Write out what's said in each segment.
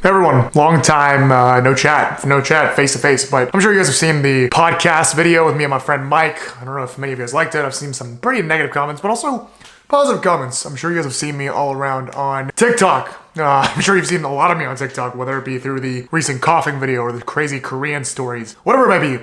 Hey everyone, long time, no chat, face to face, but I'm sure you guys have seen the podcast video with me and my friend Mike. I don't know if many of you guys liked it. I've seen some pretty negative comments, but also positive comments. I'm sure you guys have seen me all around on TikTok. I'm sure you've seen a lot of me on TikTok, whether it be through the recent coughing video or the crazy Korean stories, whatever it might be.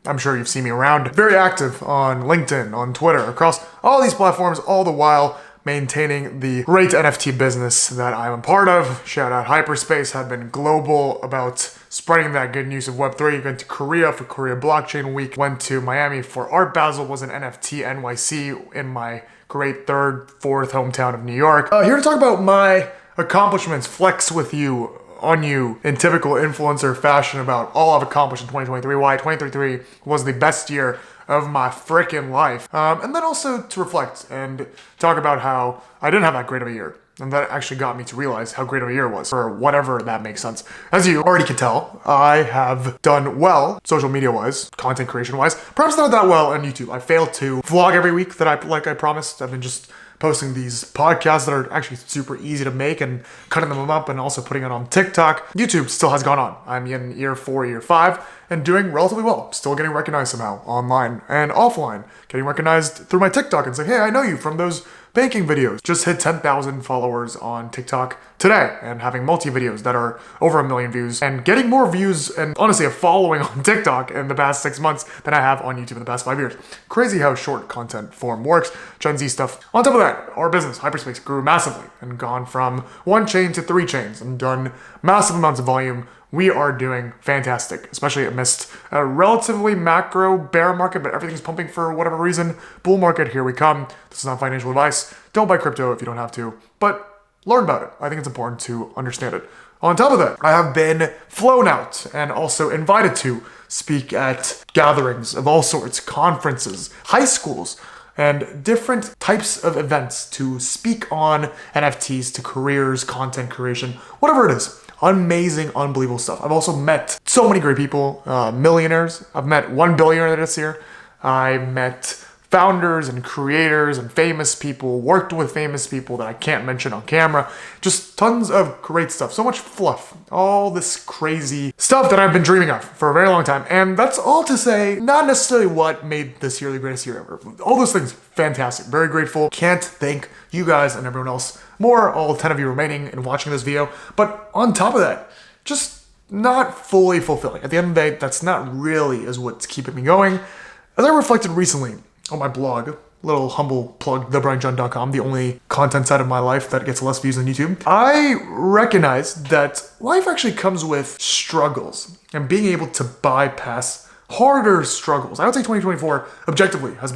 I'm sure you've seen me around. Very active on LinkedIn, on Twitter, across all these platforms, all the while maintaining the great NFT business that I'm a part of. Shout out Hyperspace, have been global about spreading that good news of Web3. Went to Korea for Korea Blockchain Week. Went to Miami for Art Basel, was an NFT NYC in my great third, fourth hometown of New York. Here to talk about my accomplishments, flex with you, on you, in typical influencer fashion about all I've accomplished in 2023, why 2023 was the best year of my freaking life. And then also to reflect and talk about how I didn't have that great of a year. And that actually got me to realize how great of a year it was, for whatever that makes sense. As you already can tell, I have done well, social media-wise, content creation-wise. Perhaps not that well on YouTube. I failed to vlog every week that I promised. I've been just posting these podcasts that are actually super easy to make and cutting them up and also putting it on TikTok. YouTube still has gone on. I'm in year 4, year 5, and doing relatively well. Still getting recognized somehow, online and offline. Getting recognized through my TikTok and saying, hey, I know you from those banking videos. Just hit 10,000 followers on TikTok today and having multi-videos that are over 1 million views and getting more views and honestly a following on TikTok in the past 6 months than I have on YouTube in the past 5 years. Crazy how short content form works, Gen Z stuff. On top of that, our business, Hyperspace, grew massively and gone from 1 chain to 3 chains and done massive amounts of volume. We are doing fantastic, especially amidst a relatively macro bear market, but everything's pumping for whatever reason. Bull market, here we come. This is not financial advice. Don't buy crypto if you don't have to, but learn about it. I think it's important to understand it. On top of that, I have been flown out and also invited to speak at gatherings of all sorts, conferences, high schools, and different types of events to speak on NFTs, to careers, content creation, whatever it is. Amazing, unbelievable stuff. I've also met so many great people, millionaires. I've met 1 billionaire this year. I met founders and creators and famous people, worked with famous people that I can't mention on camera. Just tons of great stuff. So much fluff. All this crazy stuff that I've been dreaming of for a very long time. And that's all to say, not necessarily what made this year the greatest year ever. All those things, fantastic. Very grateful. Can't thank you guys and everyone else more, all 10 of you remaining and watching this video. But on top of that, just not fully fulfilling. At the end of the day, that's not really is what's keeping me going. As I reflected recently on my blog, little humble plug, thebrianjun.com, the only content side of my life that gets less views than YouTube, I recognized that life actually comes with struggles and being able to bypass harder struggles. I would say 2024 objectively has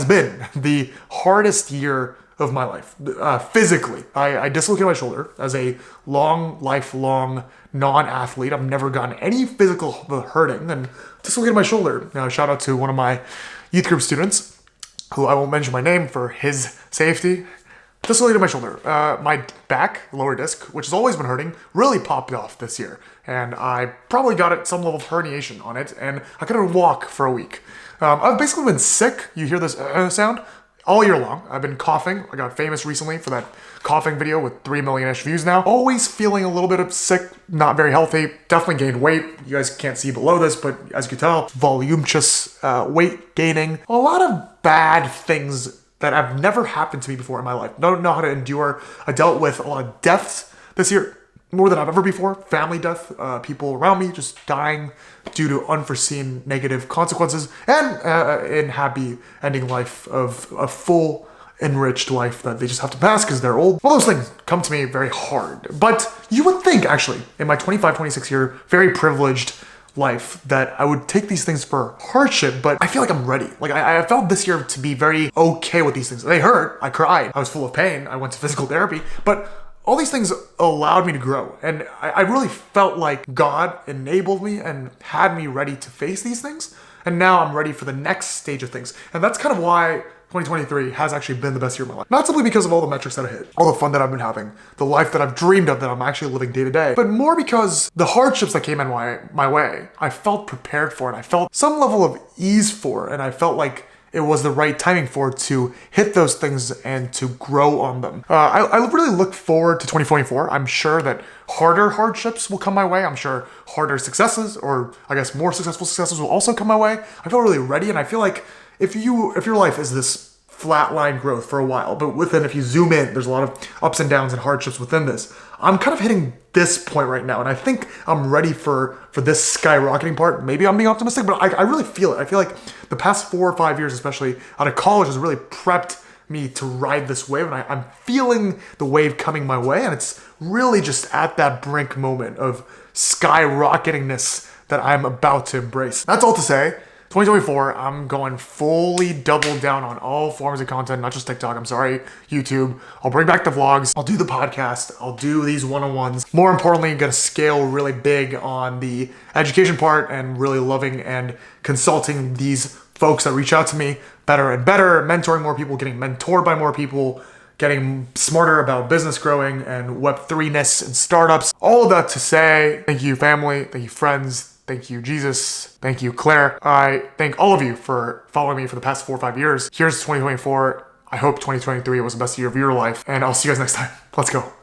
been the hardest year of my life. Physically, I dislocated my shoulder as a lifelong non-athlete. I've never gotten any physical hurting and dislocated my shoulder. Now, shout out to one of my youth group students, who I won't mention my name for his safety. Dislocated my shoulder. My back, lower disc, which has always been hurting, really popped off this year. And I probably got some level of herniation on it, and I couldn't walk for a week. I've basically been sick. You hear this sound? All year long. I've been coughing. I got famous recently for that coughing video with 3 million-ish views now. Always feeling a little bit of sick, not very healthy. Definitely gained weight. You guys can't see below this, but as you can tell, voluminous weight gaining. A lot of bad things that have never happened to me before in my life. Don't know how to endure. I dealt with a lot of deaths this year, more than I've ever before. Family death, people around me just dying due to unforeseen negative consequences, and in happy ending life of a full, enriched life that they just have to pass because they're old. All those things come to me very hard. But you would think, actually, in my 25, 26 year, very privileged life, that I would take these things for hardship, but I feel like I'm ready. Like, I felt this year to be very okay with these things. They hurt, I cried, I was full of pain, I went to physical therapy, but all these things allowed me to grow. And I really felt like God enabled me and had me ready to face these things. And now I'm ready for the next stage of things. And that's kind of why 2023 has actually been the best year of my life. Not simply because of all the metrics that I hit, all the fun that I've been having, the life that I've dreamed of that I'm actually living day to day, but more because the hardships that came in my way, I felt prepared for, and I felt some level of ease for, and I felt like it was the right timing for it to hit those things and to grow on them. I really look forward to 2024. I'm sure that harder hardships will come my way. I'm sure harder successes, or I guess more successful successes, will also come my way. I feel really ready, and I feel like if your life is this flatline growth for a while, but within, if you zoom in, there's a lot of ups and downs and hardships within this. I'm kind of hitting this point right now, and I think I'm ready for this skyrocketing part. Maybe I'm being optimistic, but I really feel it. I feel like the past 4 or 5 years, especially out of college, has really prepped me to ride this wave, and I'm feeling the wave coming my way, and it's really just at that brink moment of skyrocketingness that I'm about to embrace. That's all to say, 2024, I'm going fully double down on all forms of content, not just TikTok. I'm sorry, YouTube. I'll bring back the vlogs. I'll do the podcast. I'll do these one-on-ones. More importantly, I'm gonna scale really big on the education part and really loving and consulting these folks that reach out to me better and better, mentoring more people, getting mentored by more people, getting smarter about business growing and Web3-ness and startups. All of that to say, thank you, family. Thank you, friends. Thank you, Jesus. Thank you, Claire. I thank all of you for following me for the past 4 or 5 years. Here's 2024. I hope 2023 was the best year of your life, and I'll see you guys next time. Let's go.